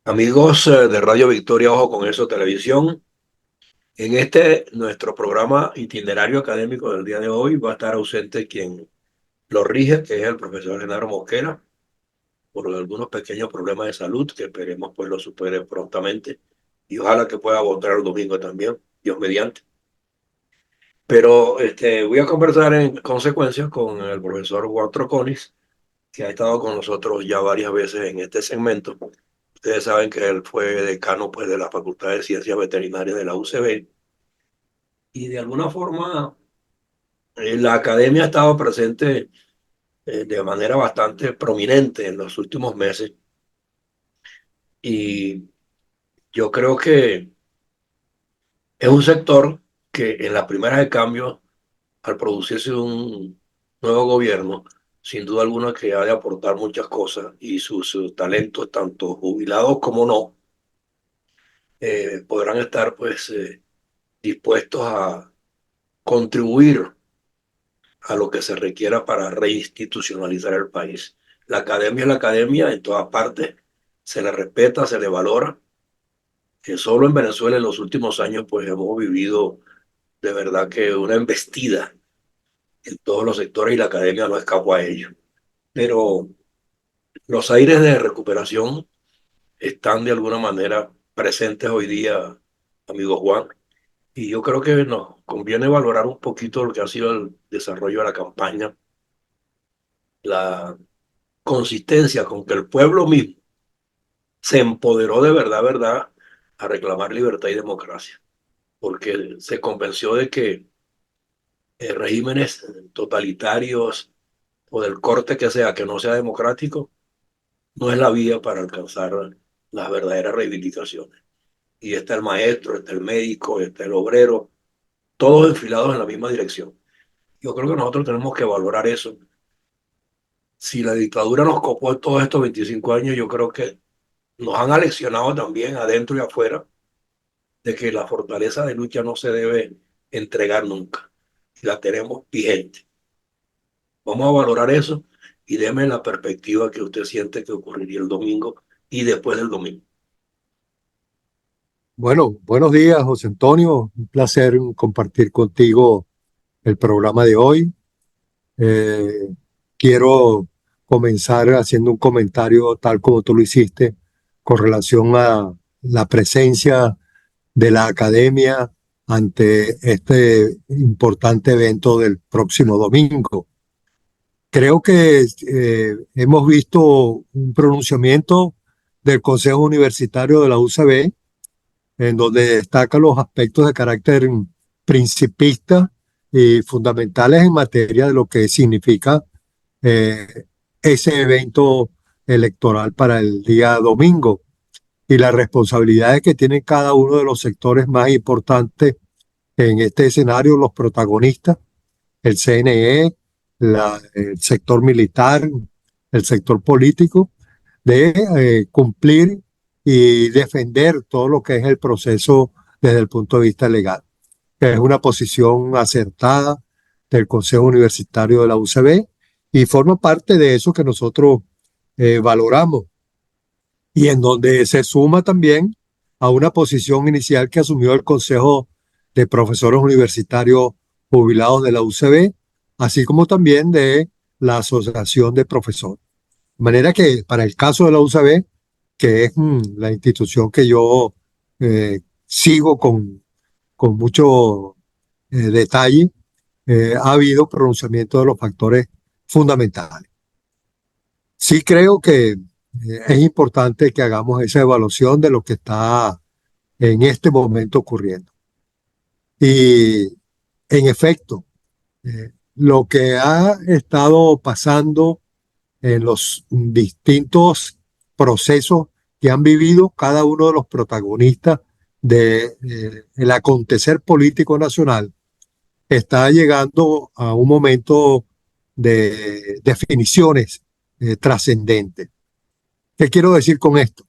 Amigos de Radio Victoria, ojo con eso, televisión. En nuestro programa itinerario académico del día de hoy, va a estar ausente quien lo rige, que es el profesor Genaro Mosquera, por algunos pequeños problemas de salud que esperemos pues lo supere prontamente y ojalá que pueda votar el domingo también, Dios mediante. Pero voy a conversar en consecuencia con el profesor Juan Troconis, que ha estado con nosotros ya varias veces en este segmento. Ustedes saben que él fue decano pues, de la Facultad de Ciencias Veterinarias de la UCB y de alguna forma la academia ha estado presente de manera bastante prominente en los últimos meses y yo creo que es un sector que en las primeras de cambio, al producirse un nuevo gobierno, sin duda alguna que ha de aportar muchas cosas y sus talentos, tanto jubilados como no, podrán estar pues dispuestos a contribuir a lo que se requiera para reinstitucionalizar el país. La academia es la academia en todas partes, se le respeta, se le valora. Solo en Venezuela en los últimos años pues hemos vivido de verdad que una embestida en todos los sectores y la academia no escapó a ello. Pero los aires de recuperación están de alguna manera presentes hoy día, amigo Juan, y yo creo que nos conviene valorar un poquito lo que ha sido el desarrollo de la campaña, la consistencia con que el pueblo mismo se empoderó de verdad, verdad, a reclamar libertad y democracia, porque se convenció de que regímenes totalitarios o del corte que no sea democrático, no es la vía para alcanzar las verdaderas reivindicaciones. Y está el maestro, está el médico, está el obrero, todos enfilados en la misma dirección. Yo creo que nosotros tenemos que valorar eso. Si la dictadura nos copó todos estos 25 años, yo creo que nos han aleccionado también adentro y afuera de que la fortaleza de lucha no se debe entregar nunca. Y la tenemos vigente. Vamos a valorar eso y déme la perspectiva que usted siente que ocurriría el domingo y después del domingo. Bueno, buenos días, José Antonio. Un placer compartir contigo el programa de hoy. Eh, Quiero comenzar haciendo un comentario tal como tú lo hiciste con relación a la presencia de la academia ante este importante evento del próximo domingo. Creo que hemos visto un pronunciamiento del Consejo Universitario de la UCB en donde destaca los aspectos de carácter principista y fundamentales en materia de lo que significa eh, ese evento electoral para el día domingo y las responsabilidades que tienen cada uno de los sectores más importantes en este escenario, los protagonistas, el CNE, el sector militar, el sector político, de cumplir y defender todo lo que es el proceso desde el punto de vista legal, que es una posición acertada del Consejo Universitario de la UCB y forma parte de eso que nosotros valoramos y en donde se suma también a una posición inicial que asumió el Consejo de Profesores Universitarios Jubilados de la UCB, así como también de la Asociación de Profesores. De manera que para el caso de la UCB, que es la institución que yo sigo con mucho detalle, ha habido pronunciamiento de los factores fundamentales. Sí creo que es importante que hagamos esa evaluación de lo que está en este momento ocurriendo. Y en efecto, lo que ha estado pasando en los distintos procesos que han vivido cada uno de los protagonistas del acontecer político nacional está llegando a un momento de definiciones trascendentes. ¿Qué quiero decir con esto?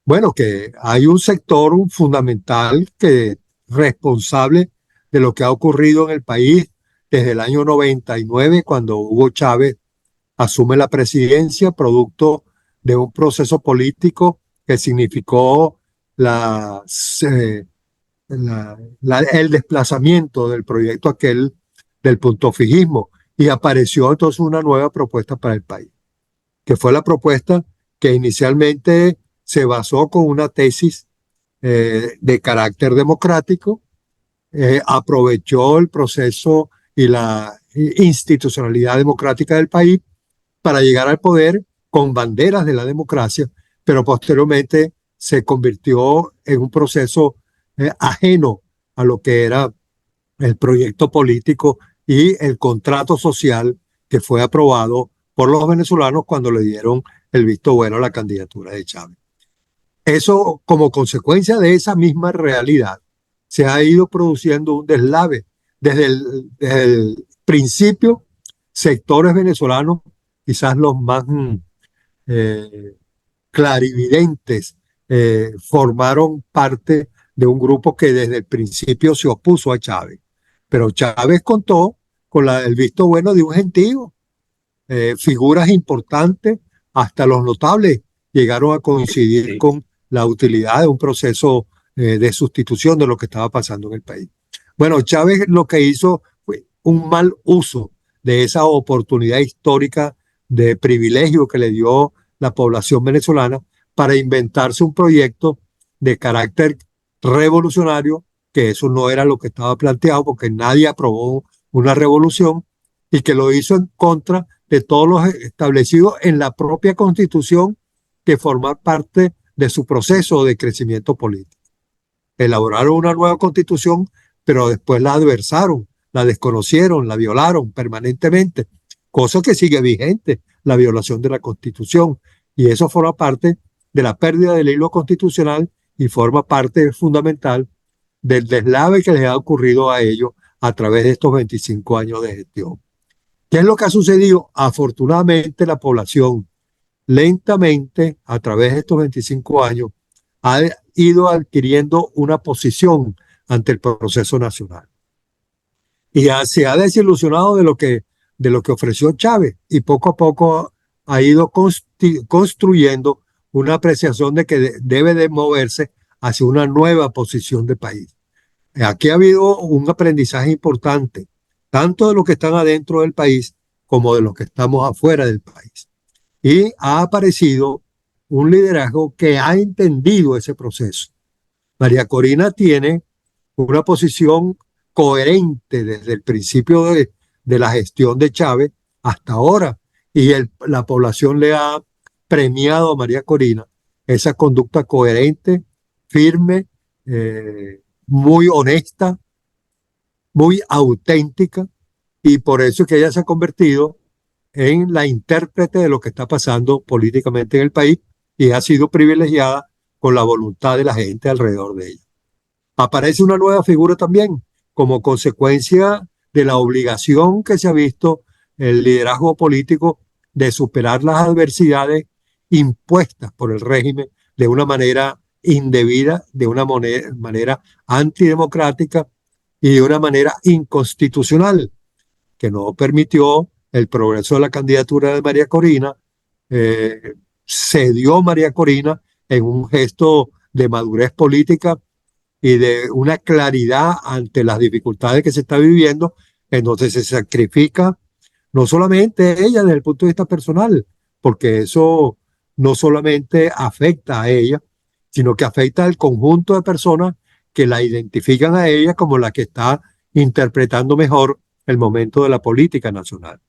Bueno, que hay un sector fundamental que es responsable de lo que ha ocurrido en el país desde el año 99, cuando Hugo Chávez asume la presidencia, producto de un proceso político que significó el desplazamiento del proyecto aquel del puntofijismo, y apareció entonces una nueva propuesta para el país, que fue la propuesta que inicialmente se basó con una tesis de carácter democrático, aprovechó el proceso y la institucionalidad democrática del país para llegar al poder con banderas de la democracia, pero posteriormente se convirtió en un proceso ajeno a lo que era el proyecto político y el contrato social que fue aprobado por los venezolanos cuando le dieron el visto bueno a la candidatura de Chávez. Eso, como consecuencia de esa misma realidad, se ha ido produciendo un deslave. Desde el principio, sectores venezolanos, quizás los más eh, clarividentes, formaron parte de un grupo que desde el principio se opuso a Chávez. Pero Chávez contó con el visto bueno de un gentío. Figuras importantes, hasta los notables, llegaron a coincidir Sí. con la utilidad de un proceso de sustitución de lo que estaba pasando en el país. Bueno, Chávez lo que hizo fue un mal uso de esa oportunidad histórica de privilegio que le dio la población venezolana para inventarse un proyecto de carácter revolucionario, que eso no era lo que estaba planteado, porque nadie aprobó una revolución, y que lo hizo en contra de todos los establecidos en la propia Constitución, que forma parte de su proceso de crecimiento político. Elaboraron una nueva Constitución, pero después la adversaron, la desconocieron, la violaron permanentemente, cosa que sigue vigente, la violación de la Constitución. Y eso forma parte de la pérdida del hilo constitucional y forma parte fundamental del deslave que les ha ocurrido a ellos a través de estos 25 años de gestión. ¿Qué es lo que ha sucedido? Afortunadamente, la población lentamente, a través de estos 25 años, ha ido adquiriendo una posición ante el proceso nacional. Y se ha desilusionado de lo que ofreció Chávez, y poco a poco ha ido construyendo una apreciación de que debe de moverse hacia una nueva posición de país. Aquí ha habido un aprendizaje importante, tanto de los que están adentro del país como de los que estamos afuera del país. Y ha aparecido un liderazgo que ha entendido ese proceso. María Corina tiene una posición coherente desde el principio de la gestión de Chávez hasta ahora, y la población le ha premiado a María Corina esa conducta coherente, firme, muy honesta, muy auténtica, y por eso es que ella se ha convertido en la intérprete de lo que está pasando políticamente en el país, y ha sido privilegiada con la voluntad de la gente alrededor de ella. Aparece una nueva figura también como consecuencia de la obligación que se ha visto el liderazgo político de superar las adversidades impuestas por el régimen de una manera indebida, de una manera antidemocrática y de una manera inconstitucional, que no permitió el progreso de la candidatura de María Corina. Cedió María Corina en un gesto de madurez política y de una claridad ante las dificultades que se está viviendo, en donde se sacrifica no solamente ella desde el punto de vista personal, porque eso no solamente afecta a ella, sino que afecta al conjunto de personas que la identifican a ella como la que está interpretando mejor el momento de la política nacional.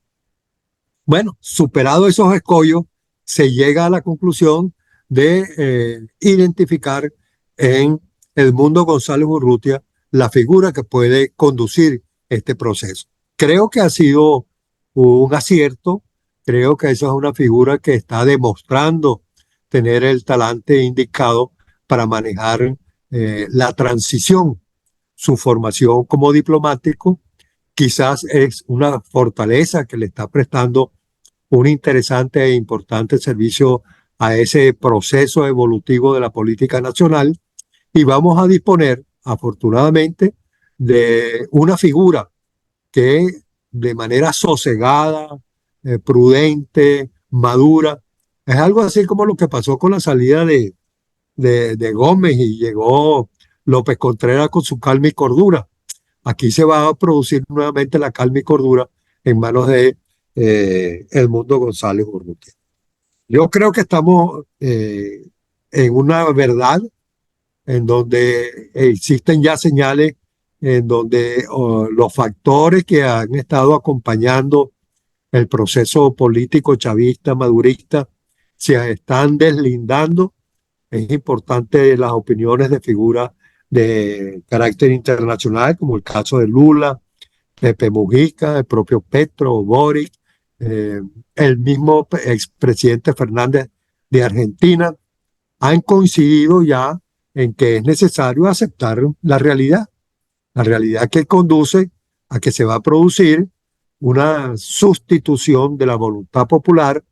Bueno, superado esos escollos, se llega a la conclusión de identificar en Edmundo González Urrutia la figura que puede conducir este proceso. Creo que ha sido un acierto, creo que esa es una figura que está demostrando tener el talante indicado para manejar la transición. Su formación como diplomático quizás es una fortaleza que le está prestando un interesante e importante servicio a ese proceso evolutivo de la política nacional, y vamos a disponer, afortunadamente, de una figura que de manera sosegada, prudente, madura, es algo así como lo que pasó con la salida de Gómez y llegó López Contreras con su calma y cordura. Aquí se va a producir nuevamente la calma y cordura en manos de Edmundo González Urrutia. Yo creo que estamos en una verdad en donde existen ya señales en donde los factores que han estado acompañando el proceso político chavista, madurista, se están deslindando. Es importante las opiniones de figuras de carácter internacional, como el caso de Lula, Pepe Mujica, el propio Petro, Boric, eh, el mismo expresidente Fernández de Argentina, han coincidido ya en que es necesario aceptar la realidad que conduce a que se va a producir una sustitución de la voluntad popular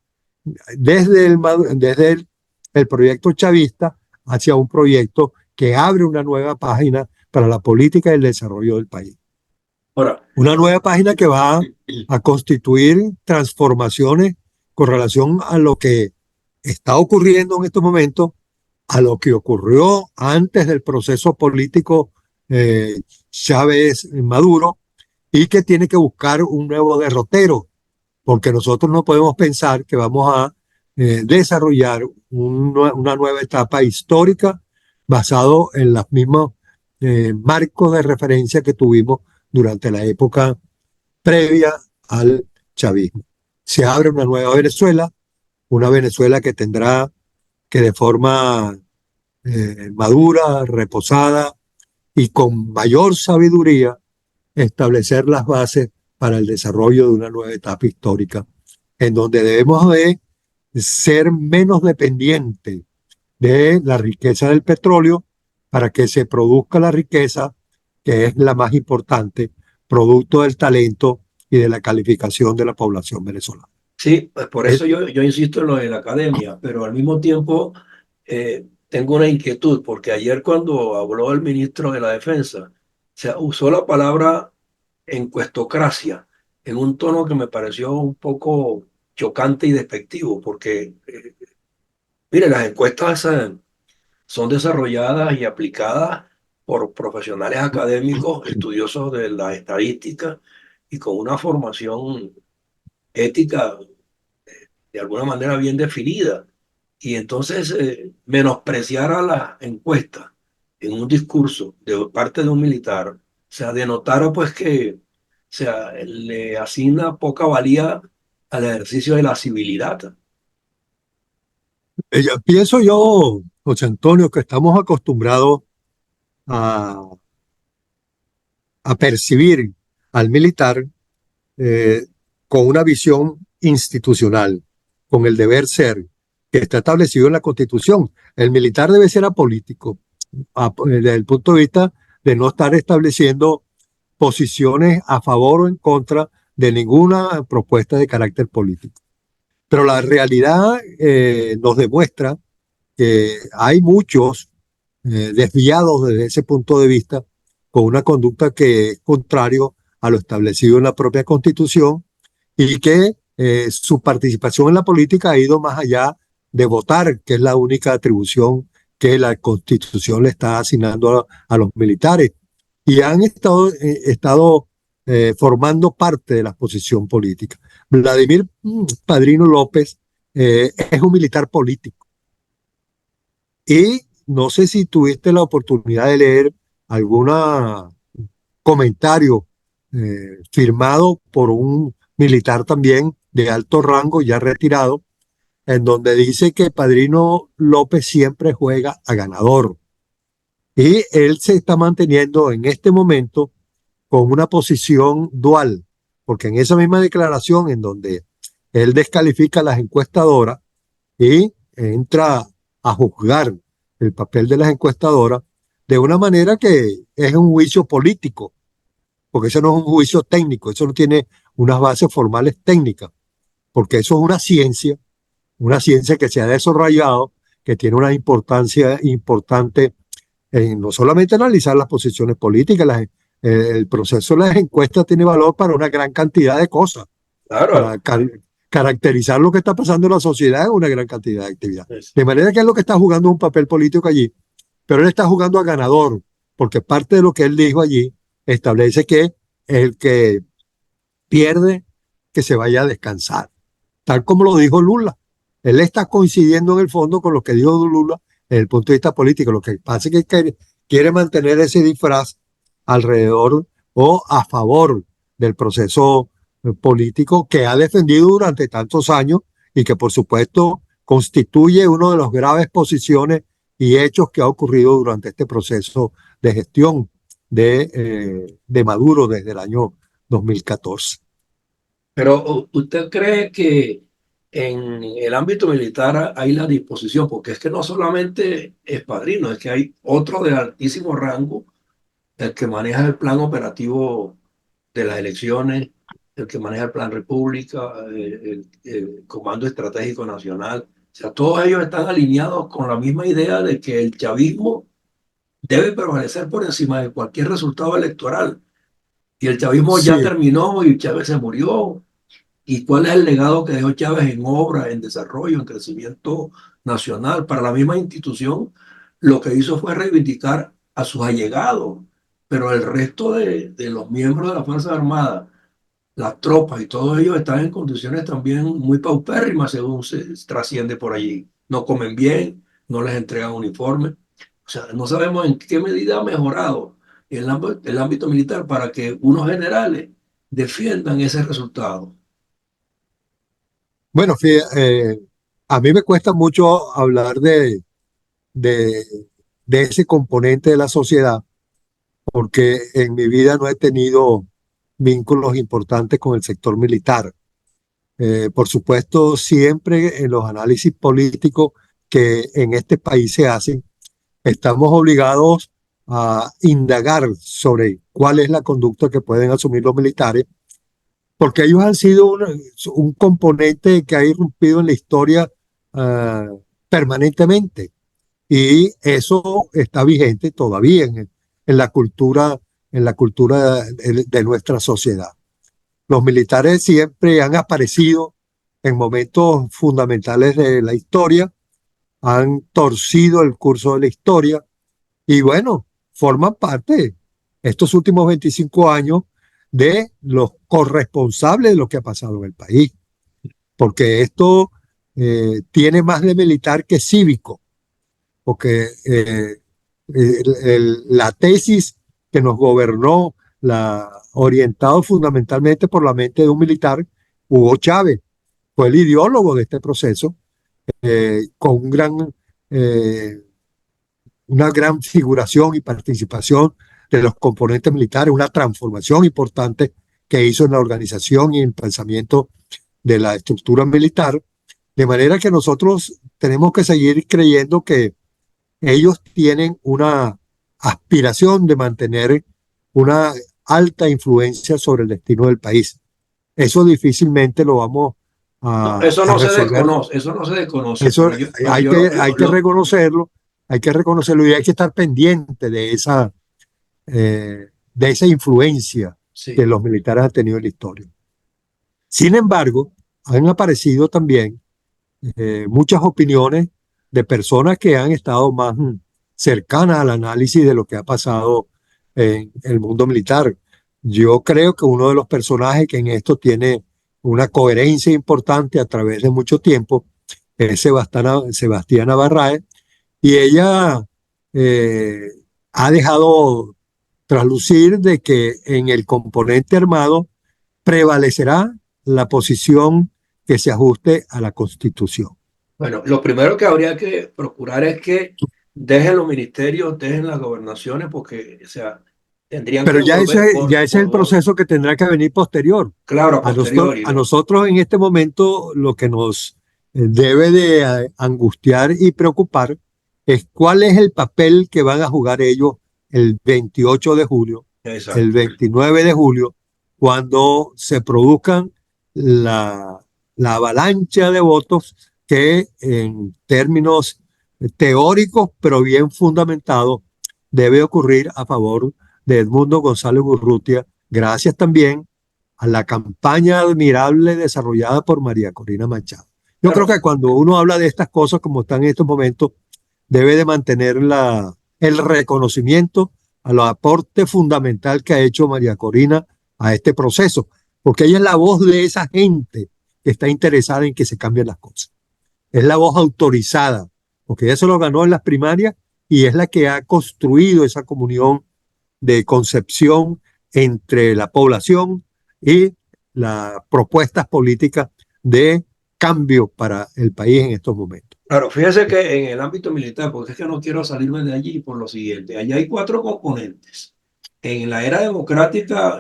desde el proyecto chavista hacia un proyecto que abre una nueva página para la política y el desarrollo del país. Ahora, Una nueva página que va a constituir transformaciones con relación a lo que está ocurriendo en estos momentos, a lo que ocurrió antes del proceso político Chávez Maduro, y que tiene que buscar un nuevo derrotero, porque nosotros no podemos pensar que vamos a desarrollar una nueva etapa histórica basado en los mismos marcos de referencia que tuvimos durante la época previa al chavismo. Se abre una Venezuela que tendrá que de forma madura, reposada y con mayor sabiduría establecer las bases para el desarrollo de una nueva etapa histórica, en donde debemos de ser menos dependientes de la riqueza del petróleo para que se produzca la riqueza que es la más importante, producto del talento y de la calificación de la población venezolana. sí, pues por Es, eso yo insisto en lo de la academia, pero al mismo tiempo tengo una inquietud, porque ayer cuando habló el ministro de la Defensa, se usó la palabra encuestocracia en un tono que me pareció un poco chocante y despectivo, porque, mire, las encuestas son desarrolladas y aplicadas por profesionales académicos, estudiosos de la estadística y con una formación ética de alguna manera bien definida. Y entonces menospreciar a la encuesta en un discurso de parte de un militar, o sea, denotara pues que, o sea, le asigna poca valía al ejercicio de la civilidad. pienso yo, José Antonio, que estamos acostumbrados a, a percibir al militar eh, con una visión institucional, con el deber ser que está establecido en la Constitución. El militar debe ser apolítico, desde el punto de vista de no estar estableciendo posiciones a favor o en contra de ninguna propuesta de carácter político. Pero la realidad nos demuestra que hay muchos desviados desde ese punto de vista, con una conducta que es contrario a lo establecido en la propia Constitución y que su participación en la política ha ido más allá de votar, que es la única atribución que la Constitución le está asignando a los militares. Y han estado formando parte de la posición política. Vladimir Padrino López es un militar político. Y no sé si tuviste la oportunidad de leer algún comentario firmado por un militar también de alto rango, ya retirado, en donde dice que Padrino López siempre juega a ganador. Y él se está manteniendo en este momento con una posición dual, porque en esa misma declaración en donde él descalifica a las encuestadoras y entra a juzgar el papel de las encuestadoras de una manera que es un juicio político, porque eso no es un juicio técnico, eso no tiene unas bases formales técnicas, porque eso es una ciencia que se ha desarrollado, que tiene una importancia importante en no solamente analizar las posiciones políticas, el proceso de las encuestas tiene valor para una gran cantidad de cosas, para Claro, caracterizar lo que está pasando en la sociedad es una gran cantidad de actividad. Es- De manera que es lo que está jugando un papel político allí, pero él está jugando a ganador, porque parte de lo que él dijo allí establece que el que pierde, que se vaya a descansar, tal como lo dijo Lula. Él está coincidiendo en el fondo con lo que dijo Lula desde el punto de vista político. Lo que pasa es que quiere mantener ese disfraz alrededor o a favor del proceso político que ha defendido durante tantos años y que por supuesto constituye uno de los graves posiciones y hechos que ha ocurrido durante este proceso de gestión de Maduro desde el año 2014. Pero ¿usted cree que en el ámbito militar hay la disposición? Porque es que no solamente es Padrino, es que hay otro de altísimo rango, el que maneja el plan operativo de las elecciones, el que maneja el plan República, el Comando Estratégico Nacional. O sea, todos ellos están alineados con la misma idea de que el chavismo debe prevalecer por encima de cualquier resultado electoral. Y el chavismo ya Sí, terminó y Chávez se murió. ¿Y cuál es el legado que dejó Chávez en obra, en desarrollo, en crecimiento nacional? Para la misma institución, lo que hizo fue reivindicar a sus allegados, pero el resto de los miembros de la Fuerza Armada, las tropas y todos ellos están en condiciones también muy paupérrimas según se trasciende por allí. No comen bien, no les entregan uniformes. O sea, no sabemos en qué medida ha mejorado el ámbito militar para que unos generales defiendan ese resultado. bueno, a mí me cuesta mucho hablar de, de ese componente de la sociedad porque en mi vida no he tenido vínculos importantes con el sector militar. Por supuesto, siempre en los análisis políticos que en este país se hacen, estamos obligados a indagar sobre cuál es la conducta que pueden asumir los militares, porque ellos han sido un componente que ha irrumpido en la historia permanentemente. Y eso está vigente todavía en la cultura de nuestra sociedad. Los militares siempre han aparecido en momentos fundamentales de la historia, han torcido el curso de la historia y bueno, forman parte estos últimos 25 años de los corresponsables de lo que ha pasado en el país, porque esto tiene más de militar que cívico, porque la tesis que nos gobernó, orientado fundamentalmente por la mente de un militar, Hugo Chávez, fue el ideólogo de este proceso, con eh, una gran figuración y participación de los componentes militares, una transformación importante que hizo en la organización y en el pensamiento de la estructura militar, de manera que nosotros tenemos que seguir creyendo que ellos tienen una aspiración de mantener una alta influencia sobre el destino del país. Eso difícilmente lo vamos No, eso a no se resolver. desconoce, eso no se desconoce, Eso pero yo, lo- hay que lo- reconocerlo, hay que reconocerlo y hay que estar pendiente de esa influencia que sí, los militares han tenido en la historia. Sin embargo, han aparecido también muchas opiniones de personas que han estado más cercanas al análisis de lo que ha pasado en el mundo militar. Yo creo que uno de los personajes que en esto tiene una coherencia importante a través de mucho tiempo es Sebastiana Barraez, y ella eh, ha dejado traslucir de que en el componente armado prevalecerá la posición que se ajuste a la Constitución. bueno, lo primero que habría que procurar es que dejen los ministerios, dejen las gobernaciones, porque, o sea, tendrían que Pero ya ese es el por- proceso que tendrá que venir posterior. claro, a posteriori, A ¿no? nosotros en este momento lo que nos debe de angustiar y preocupar es cuál es el papel que van a jugar ellos el 28 de julio, el Exacto. 29 de julio, cuando se produzcan la, la avalancha de votos que en términos teóricos, pero bien fundamentados, debe ocurrir a favor de Edmundo González Urrutia, gracias también a la campaña admirable desarrollada por María Corina Machado. Yo creo Claro, que cuando uno habla de estas cosas como están en estos momentos, debe de mantener el reconocimiento al aporte fundamental que ha hecho María Corina a este proceso, porque ella es la voz de esa gente que está interesada en que se cambien las cosas. Es la voz autorizada, porque ella se lo ganó en las primarias y es la que ha construido esa comunión de concepción entre la población y las propuestas políticas de cambio para el país en estos momentos. claro, fíjese que en el ámbito militar, porque es que no quiero salirme de allí por lo siguiente, allá hay cuatro componentes. En la era democrática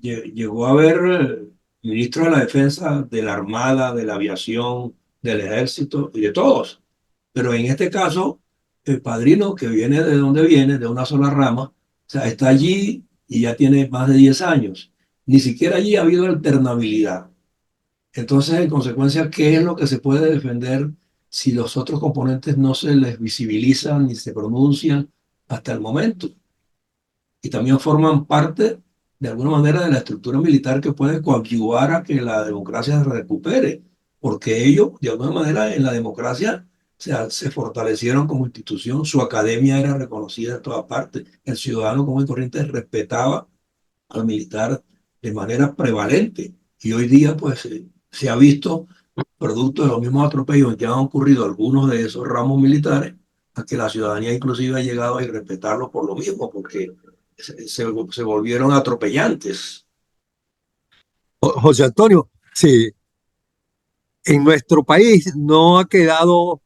llegó a haber ministros de la defensa, de la armada, de la aviación, del ejército y de todos. Pero en este caso, el padrino que viene de donde viene, de una sola rama, o sea, está allí y ya tiene más de 10 años. Ni siquiera allí ha habido alternabilidad. Entonces, en consecuencia, ¿qué es lo que se puede defender si los otros componentes no se les visibilizan ni se pronuncian hasta el momento? Y también forman parte, de alguna manera, de la estructura militar que puede coadyuvar a que la democracia se recupere, porque ellos, de alguna manera, en la democracia se fortalecieron como institución, su academia era reconocida en todas partes, el ciudadano común y corriente respetaba al militar de manera prevalente. Y hoy día, pues, se ha visto, producto de los mismos atropellos que han ocurrido algunos de esos ramos militares, a que la ciudadanía inclusive ha llegado a irrespetarlos por lo mismo, porque se volvieron atropellantes. José Antonio, sí, en nuestro país no ha quedado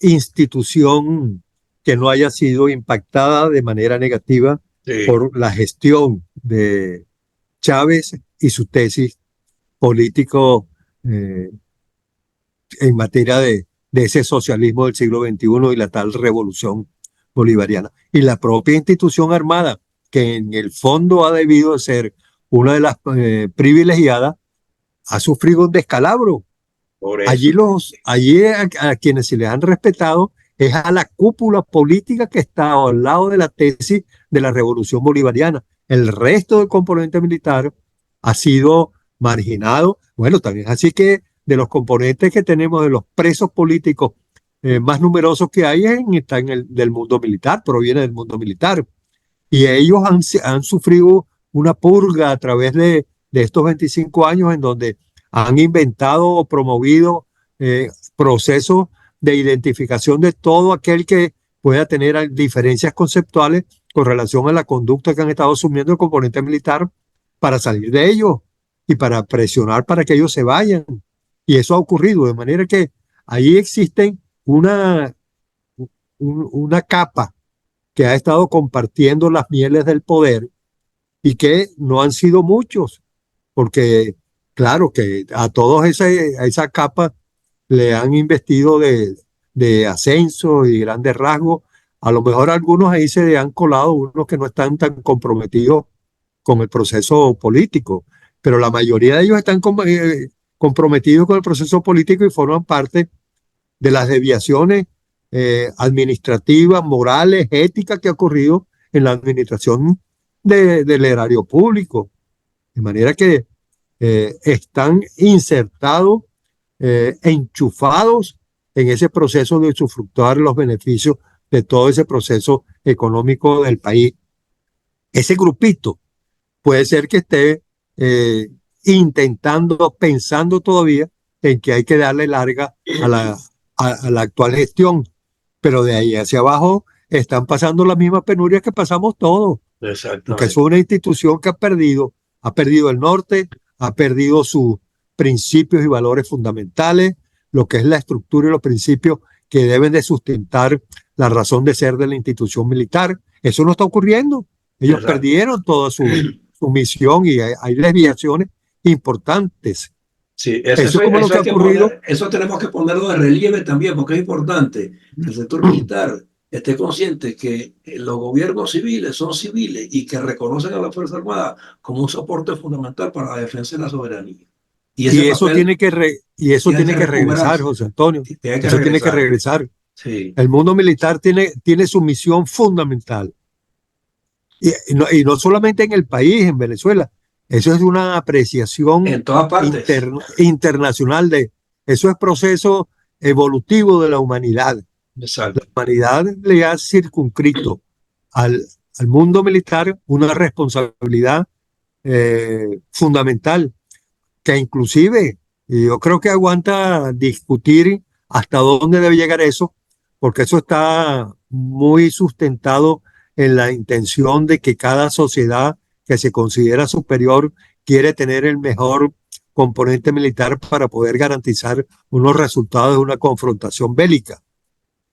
institución que no haya sido impactada de manera negativa Sí, por la gestión de Chávez y su tesis político eh, en materia de ese socialismo del siglo XXI y la tal revolución bolivariana. Y la propia institución armada, que en el fondo ha debido de ser una de las privilegiadas, ha sufrido un descalabro. por eso. Allí a quienes se les han respetado es a la cúpula política que está al lado de la tesis de la revolución bolivariana. El resto del componente militar ha sido marginado. Bueno, también es así que de los componentes que tenemos, de los presos políticos más numerosos que hay, está en el del mundo militar, proviene del mundo militar. Y ellos han sufrido una purga a través de estos 25 años en donde han inventado o promovido procesos de identificación de todo aquel que pueda tener diferencias conceptuales con relación a la conducta que han estado asumiendo el componente militar para salir de ellos y para presionar para que ellos se vayan. Y eso ha ocurrido, de manera que ahí existen una capa que ha estado compartiendo las mieles del poder y que no han sido muchos, porque claro que a todos a esa capa le han investido de ascenso y grandes rasgos. A lo mejor algunos ahí se han colado, unos que no están tan comprometidos con el proceso político, pero la mayoría de ellos están comprometidos con el proceso político y forman parte de las desviaciones administrativas, morales, éticas que ha ocurrido en la administración del erario público. De manera que están insertados, enchufados en ese proceso de usufructuar los beneficios de todo ese proceso económico del país. Ese grupito puede ser que esté intentando, pensando todavía en que hay que darle larga a la actual gestión, pero de ahí hacia abajo están pasando las mismas penurias que pasamos todos, porque es Exactamente. una institución que ha perdido el norte, ha perdido sus principios y valores fundamentales, lo que es la estructura y los principios que deben de sustentar la razón de ser de la institución militar. Eso no está ocurriendo. Ellos Exacto. perdieron toda su misión y hay desviaciones importantes. Sí, Eso es como lo eso que ha hay que ocurrido. poner, eso tenemos que ponerlo de relieve también, porque es importante que el sector militar esté consciente que los gobiernos civiles son civiles y que reconocen a la Fuerza Armada como un soporte fundamental para la defensa de la soberanía. Y ese papel Y eso tiene que tiene que regresar, recuperarse, José Antonio. tiene que Eso tiene que regresar. regresar. Sí, El mundo militar tiene su misión fundamental. Y no solamente en el país, en Venezuela. Eso es una apreciación En todas partes. internacional eso es proceso evolutivo de la humanidad. La Exacto. humanidad le ha circunscrito al, al mundo militar una responsabilidad fundamental que inclusive yo creo que aguanta discutir hasta dónde debe llegar eso, porque eso está muy sustentado en la intención de que cada sociedad que se considera superior quiere tener el mejor componente militar para poder garantizar unos resultados de una confrontación bélica,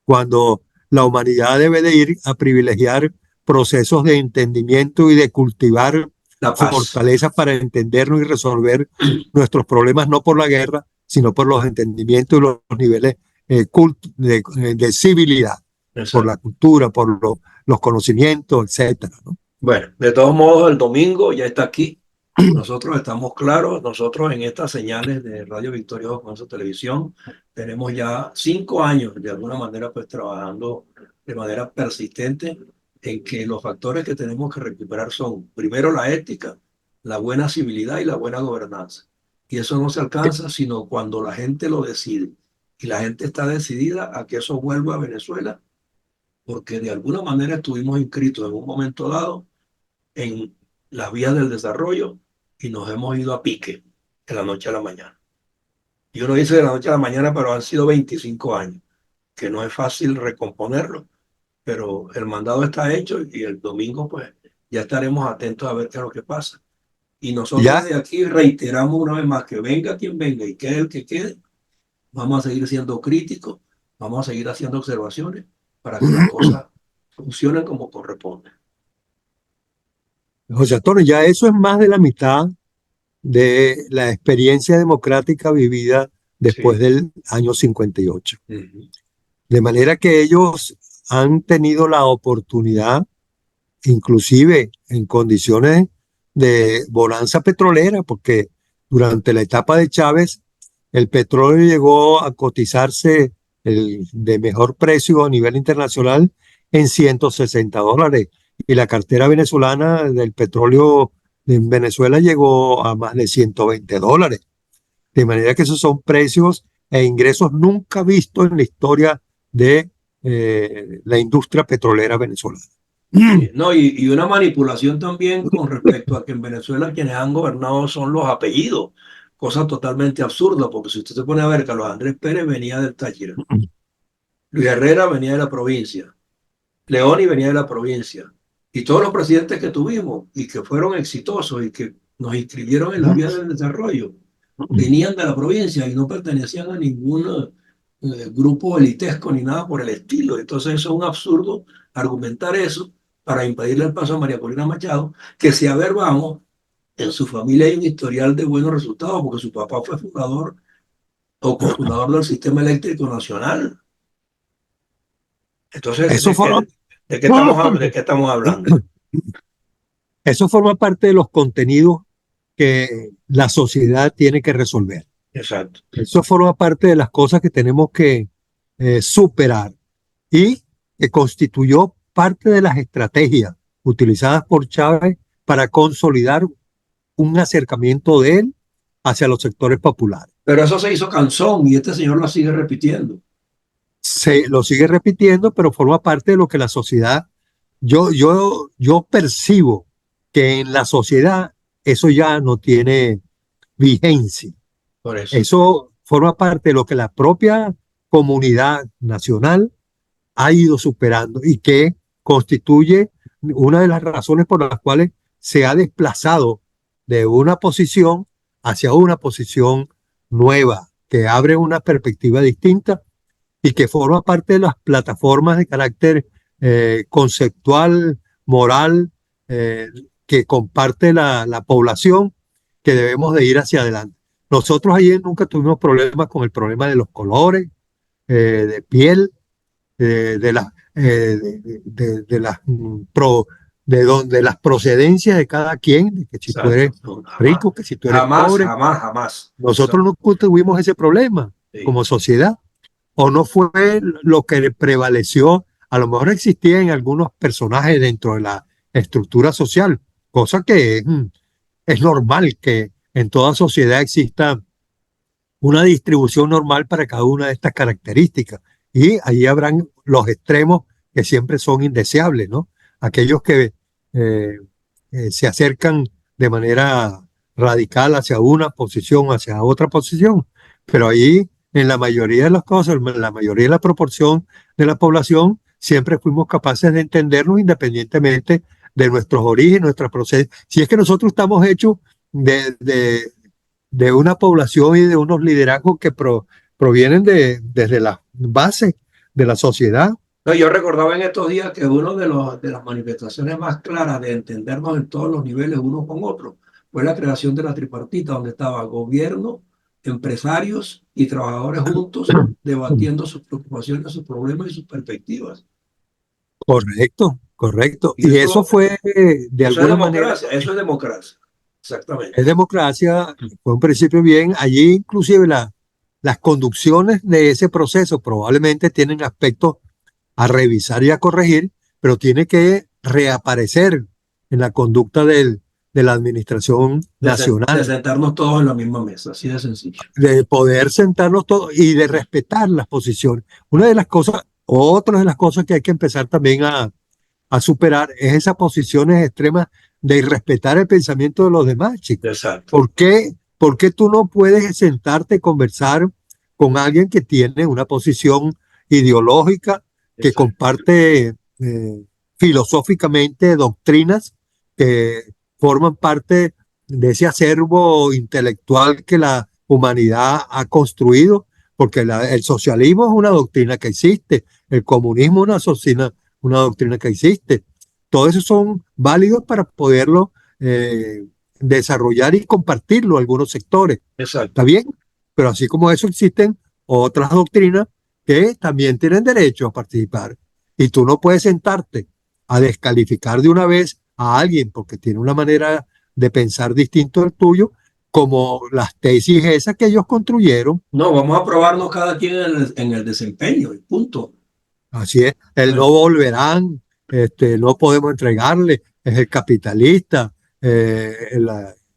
cuando la humanidad debe de ir a privilegiar procesos de entendimiento y de cultivar La paz. fortalezas para entendernos y resolver nuestros problemas no por la guerra, sino por los entendimientos y los niveles de civilidad, por la Exacto. cultura, por los conocimientos, etcétera, ¿no? Bueno, de todos modos, el domingo ya está aquí. Nosotros estamos claros, nosotros en estas señales de Radio Victoria con su televisión tenemos ya 5 años de alguna manera pues trabajando de manera persistente en que los factores que tenemos que recuperar son primero la ética, la buena civilidad y la buena gobernanza. Y eso no se alcanza sino cuando la gente lo decide. Y la gente está decidida a que eso vuelva a Venezuela porque de alguna manera estuvimos inscritos en un momento dado en las vías del desarrollo y nos hemos ido a pique de la noche a la mañana. Y uno dice de la noche a la mañana, pero han sido 25 años, que no es fácil recomponerlo, pero el mandado está hecho y el domingo pues ya estaremos atentos a ver qué es lo que pasa. Y nosotros Ya, de aquí reiteramos una vez más que venga quien venga y quede el que quede, vamos a seguir siendo críticos, vamos a seguir haciendo observaciones para que las cosas funcionen como corresponde. José Antonio, ya eso es más de la mitad de la experiencia democrática vivida después Sí. del año 58. Ujú. De manera que ellos han tenido la oportunidad, inclusive en condiciones de bonanza petrolera, porque durante la etapa de Chávez el petróleo llegó a cotizarse de mejor precio a nivel internacional en $160 y la cartera venezolana del petróleo en Venezuela llegó a más de $120. De manera que esos son precios e ingresos nunca vistos en la historia de la industria petrolera venezolana. Sí, no, y una manipulación también con respecto a que en Venezuela quienes han gobernado son los apellidos, cosa totalmente absurda, porque si usted se pone a ver, Carlos Andrés Pérez venía del Táchira, Luis Herrera venía de la provincia, Leoni venía de la provincia, y todos los presidentes que tuvimos y que fueron exitosos y que nos inscribieron en la vía del desarrollo, venían de la provincia y no pertenecían a ningún grupo elitesco ni nada por el estilo. Entonces eso es un absurdo argumentar eso para impedirle el paso a María Corina Machado, que si a ver vamos, en su familia hay un historial de buenos resultados, porque su papá fue fundador o cofundador del Sistema Eléctrico Nacional. Entonces, Eso forma, de qué estamos hablando? eso forma parte de los contenidos que la sociedad tiene que resolver. Exacto. Eso forma parte de las cosas que tenemos que superar y que constituyó parte de las estrategias utilizadas por Chávez para consolidar un acercamiento de él hacia los sectores populares. Pero eso se hizo canzón y este señor lo sigue repitiendo. Se lo sigue repitiendo, pero forma parte de lo que la sociedad, yo percibo que en la sociedad eso ya no tiene vigencia. Por eso. Eso forma parte de lo que la propia comunidad nacional ha ido superando y que constituye una de las razones por las cuales se ha desplazado de una posición hacia una posición nueva, que abre una perspectiva distinta y que forma parte de las plataformas de carácter conceptual, moral, eh, que comparte la población, que debemos de ir hacia adelante. Nosotros ayer nunca tuvimos problemas con el problema de los colores, de piel, de, la, de las de las procedencias de cada quien, de que si tú eres Exacto. No, jamás, rico, que si tú eres jamás, pobre. jamás, jamás. Nosotros Eso, no tuvimos ese problema sí. como sociedad, o no fue lo que prevaleció. A lo mejor existía en algunos personajes dentro de la estructura social, cosa que es normal que en toda sociedad exista una distribución normal para cada una de estas características. Y ahí habrán los extremos que siempre son indeseables, ¿no? Aquellos que eh, se acercan de manera radical hacia una posición, hacia otra posición. Pero ahí, en la mayoría de las cosas, en la mayoría de la proporción de la población, siempre fuimos capaces de entendernos independientemente de nuestros orígenes, nuestros procesos. Si es que nosotros estamos hechos de una población y de unos liderazgos que provienen desde la base de la sociedad. No, yo recordaba en estos días que una de las manifestaciones más claras de entendernos en todos los niveles uno con otro fue la creación de la tripartita, donde estaba gobierno, empresarios y trabajadores juntos debatiendo sus preocupaciones, sus problemas y sus perspectivas. Correcto, correcto. Y Y eso fue, de alguna manera, eso es democracia, es exactamente. democracia, fue un principio bien. Allí inclusive las conducciones de ese proceso probablemente tienen aspectos a revisar y a corregir, pero tiene que reaparecer en la conducta de la administración De nacional, sentarnos todos en la misma mesa, así de sencillo. de poder sentarnos todos y de respetar las posiciones. Una de las cosas, otra de las cosas que hay que empezar también a superar es esas posiciones extremas de irrespetar el pensamiento de los demás, chicos. Exacto, ¿Por qué tú no puedes sentarte y conversar con alguien que tiene una posición ideológica, que exacto, comparte filosóficamente doctrinas que forman parte de ese acervo intelectual que la humanidad ha construido? Porque el socialismo es una doctrina que existe, el comunismo es una doctrina que existe. Todos esos son válidos para poderlo desarrollar y compartirlo a algunos sectores. ¿Está exacto. bien? Pero así como eso existen otras doctrinas que también tienen derecho a participar. Y tú no puedes sentarte a descalificar de una vez a alguien porque tiene una manera de pensar distinto al tuyo, como las tesis esas que ellos construyeron. No, vamos a probarnos cada quien en el desempeño, y punto. Así es, el no Bueno, volverán, no podemos entregarle, es el capitalista, el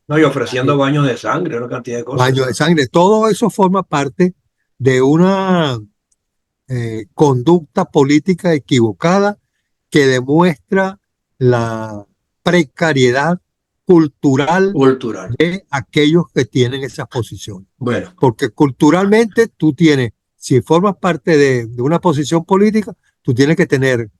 no, y ofreciendo baños de sangre, una cantidad de baño cosas. de sangre, todo eso forma parte de una conducta política equivocada que demuestra la precariedad cultural Cultural. de aquellos que tienen esas posiciones. Bueno, Porque culturalmente tú tienes, si formas parte de una posición política, tú tienes que tener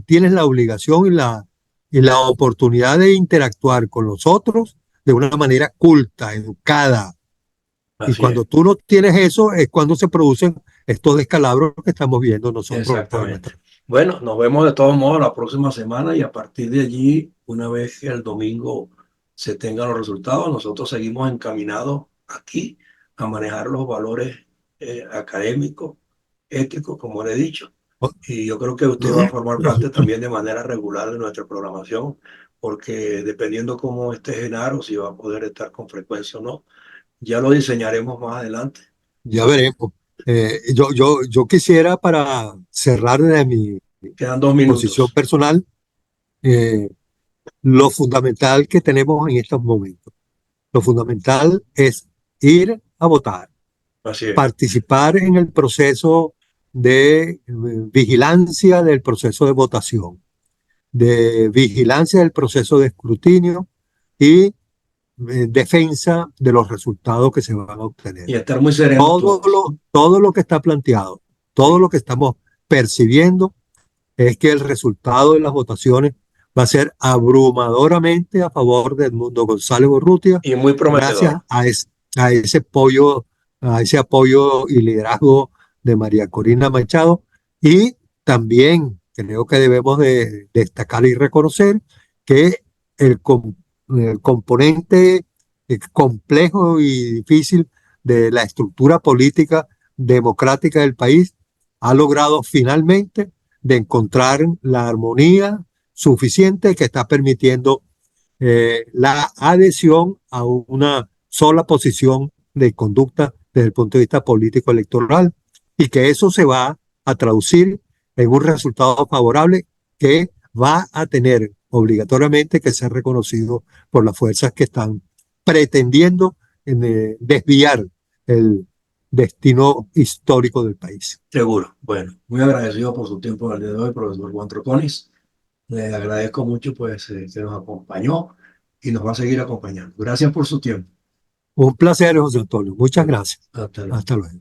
tienes la obligación y la oportunidad de interactuar con los otros de una manera culta, educada. Y así es, cuando tú no tienes eso, es cuando se producen estos descalabros que estamos viendo nosotros en exactamente. nuestra. Bueno, nos vemos de todos modos la próxima semana y a partir de allí, una vez que el domingo se tengan los resultados, nosotros seguimos encaminados aquí a manejar los valores académicos, éticos, como le he dicho. Y yo creo que usted va a formar parte también de manera regular de nuestra programación, porque dependiendo cómo esté Genaro, si va a poder estar con frecuencia o no, ya lo diseñaremos más adelante. Ya veremos. Yo quisiera, para cerrar de mi Quedan 2 minutos. posición personal, eh, lo fundamental que tenemos en estos momentos. Lo fundamental es ir a votar, Así es. participar en el proceso de vigilancia del proceso de votación, de vigilancia del proceso de escrutinio y defensa de los resultados que se van a obtener. Y estar muy serenos Todo todos. todo lo que está planteado, todo Sí. lo que estamos percibiendo es que el resultado de las votaciones va a ser abrumadoramente a favor de Edmundo González Urrutia, Y muy gracias prometedor. a ese apoyo y liderazgo de María Corina Machado. Y también creo que debemos de destacar y reconocer que el, el componente complejo y difícil de la estructura política democrática del país ha logrado finalmente de encontrar la armonía suficiente que está permitiendo la adhesión a una sola posición de conducta desde el punto de vista político electoral, y que eso se va a traducir en un resultado favorable que va a tener obligatoriamente que ser reconocido por las fuerzas que están pretendiendo desviar el destino histórico del país. Seguro. Bueno, muy agradecido por su tiempo en el día de hoy, profesor Juan Troconis. Le agradezco mucho pues que nos acompañó y nos va a seguir acompañando. Gracias por su tiempo. Un placer, José Antonio. Muchas Bueno, gracias. hasta luego. Hasta luego.